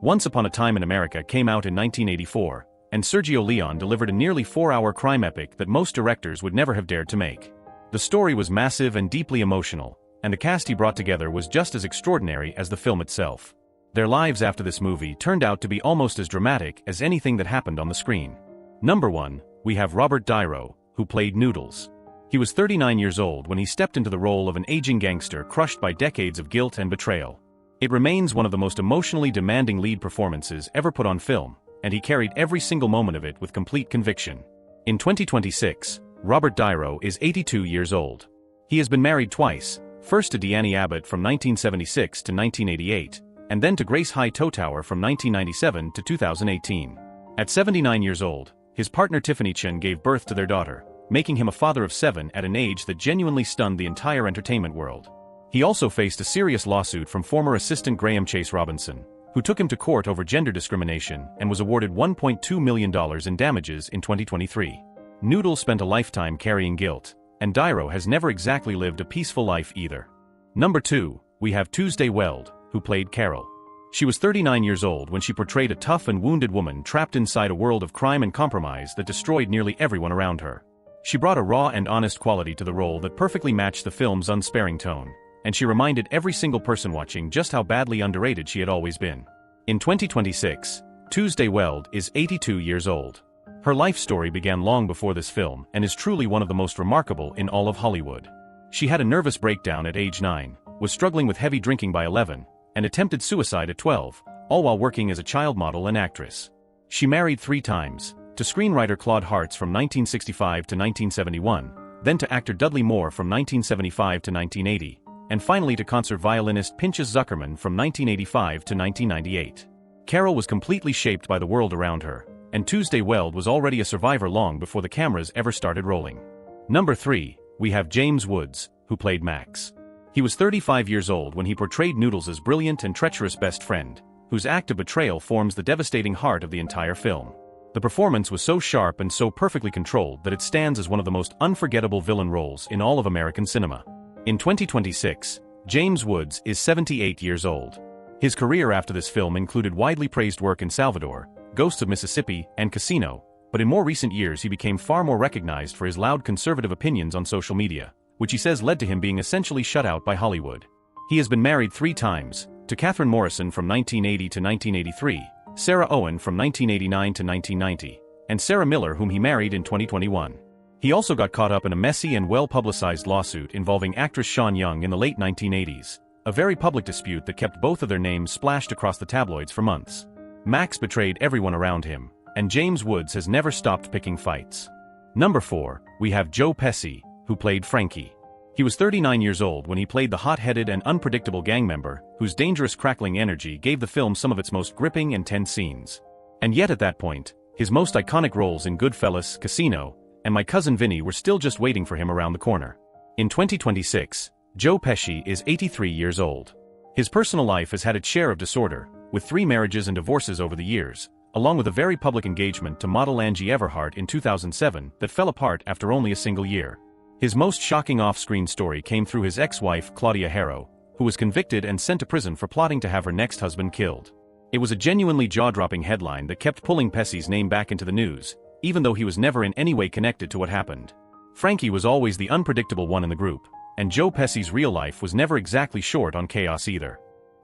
Once Upon a Time in America came out in 1984, and Sergio Leone delivered a nearly 4-hour crime epic that most directors would never have dared to make. The story was massive and deeply emotional, and the cast he brought together was just as extraordinary as the film itself. Their lives after this movie turned out to be almost as dramatic as anything that happened on the screen. Number 1, we have Robert De Niro, who played Noodles. He was 39 years old when he stepped into the role of an aging gangster crushed by decades of guilt and betrayal. It remains one of the most emotionally demanding lead performances ever put on film, and he carried every single moment of it with complete conviction. In 2026, Robert De Niro is 82 years old. He has been married twice, first to Deanne Abbott from 1976 to 1988, and then to Grace Hightower from 1997 to 2018. At 79 years old, his partner Tiffany Chen gave birth to their daughter, making him a father of 7 at an age that genuinely stunned the entire entertainment world. He also faced a serious lawsuit from former assistant Graham Chase Robinson, who took him to court over gender discrimination and was awarded $1.2 million in damages in 2023. Noodles spent a lifetime carrying guilt, and De Niro has never exactly lived a peaceful life either. Number 2, we have Tuesday Weld, who played Carol. She was 39 years old when she portrayed a tough and wounded woman trapped inside a world of crime and compromise that destroyed nearly everyone around her. She brought a raw and honest quality to the role that perfectly matched the film's unsparing tone, and she reminded every single person watching just how badly underrated she had always been. In 2026, Tuesday Weld is 82 years old. Her life story began long before this film and is truly one of the most remarkable in all of Hollywood. She had a nervous breakdown at age 9, was struggling with heavy drinking by 11, and attempted suicide at 12, all while working as a child model and actress. She married 3 times, to screenwriter Claude Hartz from 1965 to 1971, then to actor Dudley Moore from 1975 to 1980, and finally to concert violinist Pinchas Zuckerman from 1985 to 1998. Carol was completely shaped by the world around her, and Tuesday Weld was already a survivor long before the cameras ever started rolling. Number 3, we have James Woods, who played Max. He was 35 years old when he portrayed Noodles' brilliant and treacherous best friend, whose act of betrayal forms the devastating heart of the entire film. The performance was so sharp and so perfectly controlled that it stands as one of the most unforgettable villain roles in all of American cinema. In 2026, James Woods is 78 years old. His career after this film included widely praised work in Salvador, Ghosts of Mississippi, and Casino, but in more recent years he became far more recognized for his loud conservative opinions on social media, which he says led to him being essentially shut out by Hollywood. He has been married 3 times, to Catherine Morrison from 1980 to 1983, Sarah Owen from 1989 to 1990, and Sarah Miller, whom he married in 2021. He also got caught up in a messy and well-publicized lawsuit involving actress Sean Young in the late 1980s, a very public dispute that kept both of their names splashed across the tabloids for months. Max betrayed everyone around him, and James Woods has never stopped picking fights. Number 4, we have Joe Pesci, who played Frankie. He was 39 years old when he played the hot-headed and unpredictable gang member, whose dangerous crackling energy gave the film some of its most gripping and tense scenes. And yet at that point, his most iconic roles in Goodfellas, Casino, and My Cousin Vinny were still just waiting for him around the corner. In 2026, Joe Pesci is 83 years old. His personal life has had its share of disorder, with 3 marriages and divorces over the years, along with a very public engagement to model Angie Everhart in 2007 that fell apart after only a single year. His most shocking off-screen story came through his ex-wife Claudia Harrow, who was convicted and sent to prison for plotting to have her next husband killed. It was a genuinely jaw-dropping headline that kept pulling Pesci's name back into the news, even though he was never in any way connected to what happened. Frankie was always the unpredictable one in the group, and Joe Pesci's real life was never exactly short on chaos either.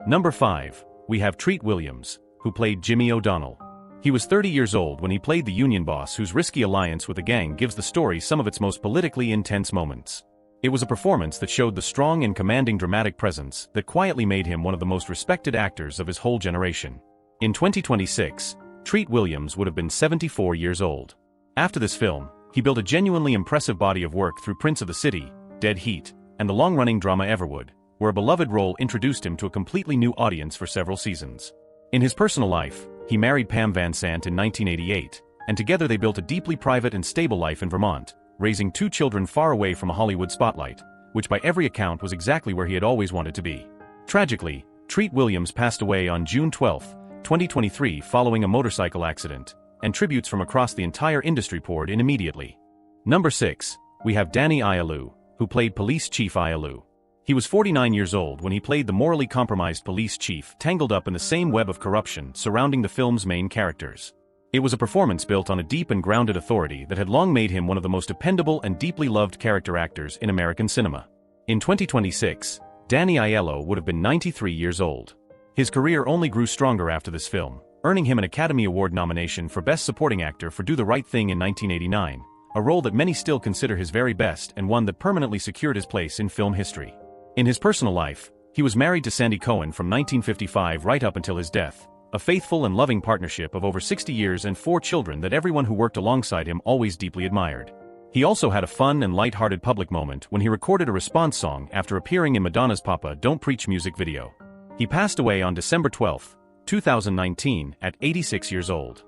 Number 5, we have Treat Williams, who played Jimmy O'Donnell. He was 30 years old when he played the union boss whose risky alliance with the gang gives the story some of its most politically intense moments. It was a performance that showed the strong and commanding dramatic presence that quietly made him one of the most respected actors of his whole generation. In 2026, Treat Williams would have been 74 years old. After this film, he built a genuinely impressive body of work through Prince of the City, Dead Heat, and the long-running drama Everwood, where a beloved role introduced him to a completely new audience for several seasons. In his personal life, he married Pam Van Sant in 1988, and together they built a deeply private and stable life in Vermont, raising 2 children far away from a Hollywood spotlight, which by every account was exactly where he had always wanted to be. Tragically, Treat Williams passed away on June 12, 2023 following a motorcycle accident, and tributes from across the entire industry poured in immediately. Number 6, we have Danny Aiello, who played Police Chief Aiello. He was 49 years old when he played the morally compromised police chief tangled up in the same web of corruption surrounding the film's main characters. It was a performance built on a deep and grounded authority that had long made him one of the most dependable and deeply loved character actors in American cinema. In 2026, Danny Aiello would have been 93 years old. His career only grew stronger after this film, earning him an Academy Award nomination for Best Supporting Actor for Do the Right Thing in 1989, a role that many still consider his very best and one that permanently secured his place in film history. In his personal life, he was married to Sandy Cohen from 1955 right up until his death, a faithful and loving partnership of over 60 years and 4 children that everyone who worked alongside him always deeply admired. He also had a fun and light-hearted public moment when he recorded a response song after appearing in Madonna's Papa Don't Preach music video. He passed away on December 12, 2019, at 86 years old.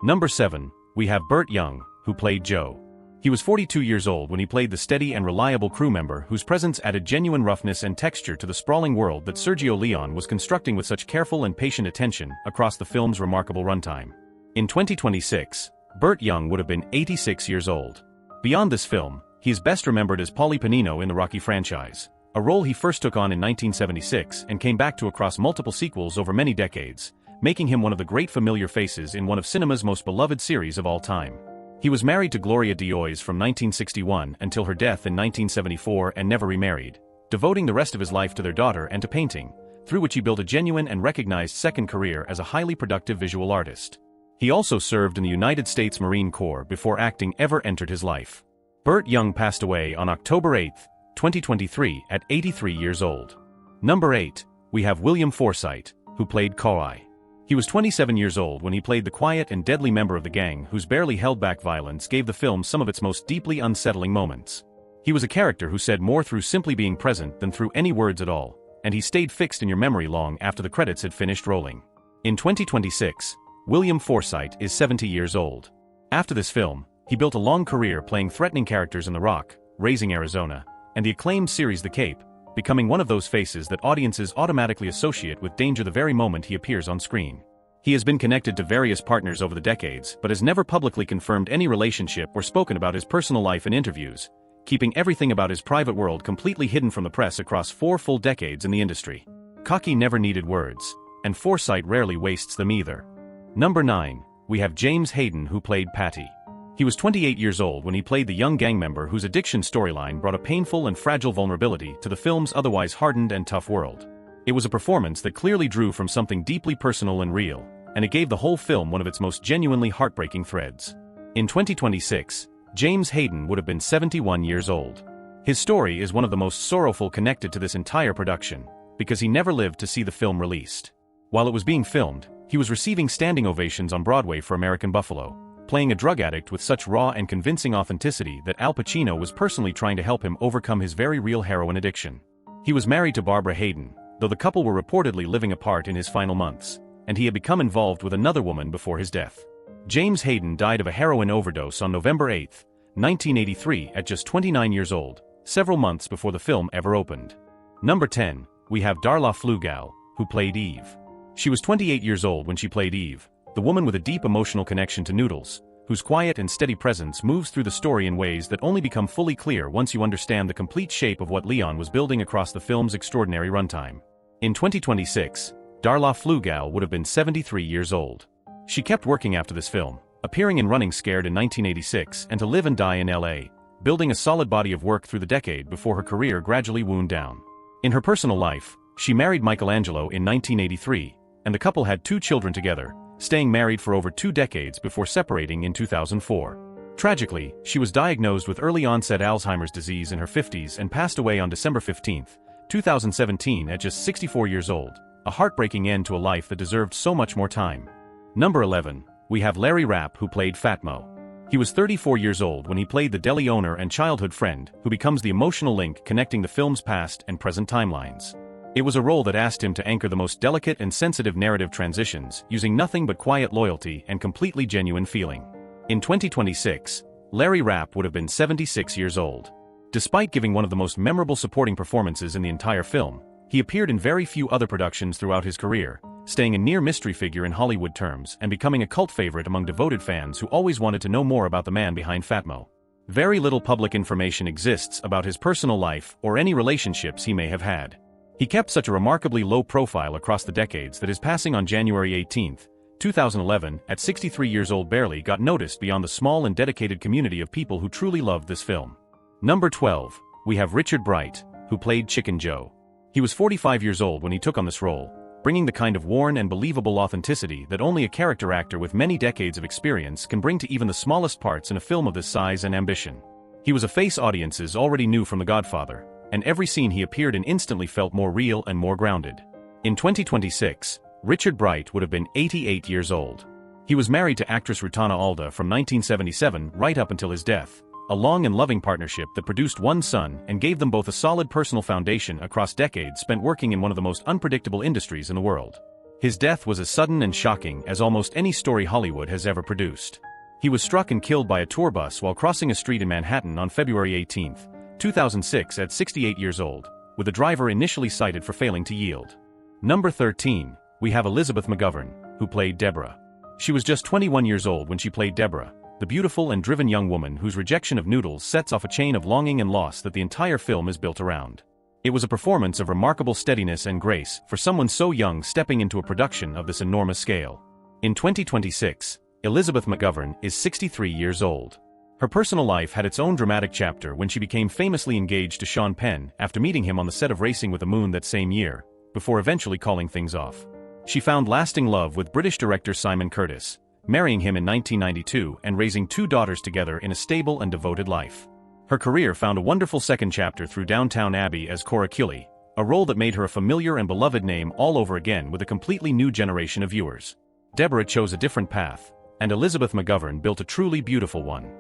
Number 7, we have Burt Young, who played Joe. He was 42 years old when he played the steady and reliable crew member whose presence added genuine roughness and texture to the sprawling world that Sergio Leone was constructing with such careful and patient attention across the film's remarkable runtime. In 2026, Burt Young would have been 86 years old. Beyond this film, he is best remembered as Paulie Panino in the Rocky franchise, a role he first took on in 1976 and came back to across multiple sequels over many decades, making him one of the great familiar faces in one of cinema's most beloved series of all time. He was married to Gloria Diois from 1961 until her death in 1974 and never remarried, devoting the rest of his life to their daughter and to painting, through which he built a genuine and recognized second career as a highly productive visual artist. He also served in the United States Marine Corps before acting ever entered his life. Burt Young passed away on October 8, 2023 at 83 years old. Number 8, we have William Forsythe, who played Kawhi. He was 27 years old when he played the quiet and deadly member of the gang whose barely held-back violence gave the film some of its most deeply unsettling moments. He was a character who said more through simply being present than through any words at all, and he stayed fixed in your memory long after the credits had finished rolling. In 2026, William Forsythe is 70 years old. After this film, he built a long career playing threatening characters in The Rock, Raising Arizona, and the acclaimed series The Cape, becoming one of those faces that audiences automatically associate with danger the very moment he appears on screen. He has been connected to various partners over the decades but has never publicly confirmed any relationship or spoken about his personal life in interviews, keeping everything about his private world completely hidden from the press across 4 full decades in the industry. Cocky never needed words, and Forsythe rarely wastes them either. Number 9, we have James Hayden, who played Patty. He was 28 years old when he played the young gang member whose addiction storyline brought a painful and fragile vulnerability to the film's otherwise hardened and tough world. It was a performance that clearly drew from something deeply personal and real, and it gave the whole film one of its most genuinely heartbreaking threads. In 2026, James Hayden would have been 71 years old. His story is one of the most sorrowful connected to this entire production, because he never lived to see the film released. While it was being filmed, he was receiving standing ovations on Broadway for American Buffalo, playing a drug addict with such raw and convincing authenticity that Al Pacino was personally trying to help him overcome his very real heroin addiction. He was married to Barbara Hayden, though the couple were reportedly living apart in his final months, and he had become involved with another woman before his death. James Hayden died of a heroin overdose on November 8, 1983 at just 29 years old, several months before the film ever opened. Number 10, we have Darla Flugal, who played Eve. She was 28 years old when she played Eve, the woman with a deep emotional connection to Noodles, whose quiet and steady presence moves through the story in ways that only become fully clear once you understand the complete shape of what Leone was building across the film's extraordinary runtime. In 2026, Darla Flugal would have been 73 years old. She kept working after this film, appearing in Running Scared in 1986 and To Live and Die in LA, building a solid body of work through the decade before her career gradually wound down. In her personal life, she married Michelangelo in 1983, and the couple had 2 children together, staying married for over 2 decades before separating in 2004. Tragically, she was diagnosed with early-onset Alzheimer's disease in her 50s and passed away on December 15, 2017 at just 64 years old, a heartbreaking end to a life that deserved so much more time. Number 11, we have Larry Rapp, who played Fatmo. He was 34 years old when he played the deli owner and childhood friend who becomes the emotional link connecting the film's past and present timelines. It was a role that asked him to anchor the most delicate and sensitive narrative transitions using nothing but quiet loyalty and completely genuine feeling. In 2026, Larry Rapp would have been 76 years old. Despite giving one of the most memorable supporting performances in the entire film, he appeared in very few other productions throughout his career, staying a near mystery figure in Hollywood terms and becoming a cult favorite among devoted fans who always wanted to know more about the man behind Fatmo. Very little public information exists about his personal life or any relationships he may have had. He kept such a remarkably low profile across the decades that his passing on January 18, 2011, at 63 years old barely got noticed beyond the small and dedicated community of people who truly loved this film. Number 12. We have Richard Bright, who played Chicken Joe. He was 45 years old when he took on this role, bringing the kind of worn and believable authenticity that only a character actor with many decades of experience can bring to even the smallest parts in a film of this size and ambition. He was a face audiences already knew from The Godfather, and every scene he appeared in instantly felt more real and more grounded. In 2026, Richard Bright would have been 88 years old. He was married to actress Rutana Alda from 1977 right up until his death, a long and loving partnership that produced one son and gave them both a solid personal foundation across decades spent working in one of the most unpredictable industries in the world. His death was as sudden and shocking as almost any story Hollywood has ever produced. He was struck and killed by a tour bus while crossing a street in Manhattan on February 18, 2006 at 68 years old, with the driver initially cited for failing to yield. Number 13. We have Elizabeth McGovern, who played Deborah. She was just 21 years old when she played Deborah, the beautiful and driven young woman whose rejection of noodles sets off a chain of longing and loss that the entire film is built around. It was a performance of remarkable steadiness and grace for someone so young stepping into a production of this enormous scale. In 2026, Elizabeth McGovern is 63 years old. Her personal life had its own dramatic chapter when she became famously engaged to Sean Penn after meeting him on the set of Racing with the Moon that same year, before eventually calling things off. She found lasting love with British director Simon Curtis, marrying him in 1992 and raising 2 daughters together in a stable and devoted life. Her career found a wonderful second chapter through Downton Abbey as Cora Cully, a role that made her a familiar and beloved name all over again with a completely new generation of viewers. Deborah chose a different path, and Elizabeth McGovern built a truly beautiful one.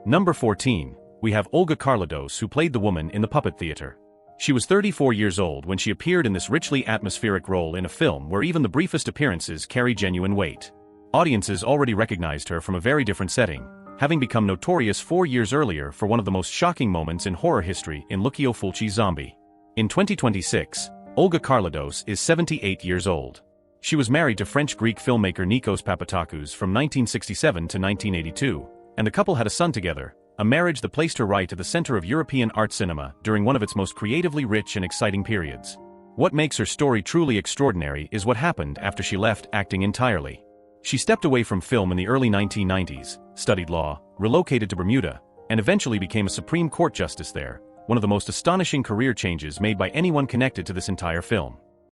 Number 14. We have Olga Karlados, who played the woman in the Puppet Theater. She was 34 years old when she appeared in this richly atmospheric role in a film where even the briefest appearances carry genuine weight. Audiences already recognized her from a very different setting, having become notorious 4 years earlier for one of the most shocking moments in horror history in Lucio Fulci's Zombie. In 2026, Olga Karlados is 78 years old. She was married to French-Greek filmmaker Nikos Papatakis from 1967 to 1982, and the couple had a son together, a marriage that placed her right at the center of European art cinema during one of its most creatively rich and exciting periods. What makes her story truly extraordinary is what happened after she left acting entirely. She stepped away from film in the early 1990s, studied law, relocated to Bermuda, and eventually became a Supreme Court justice there, one of the most astonishing career changes made by anyone connected to this entire film.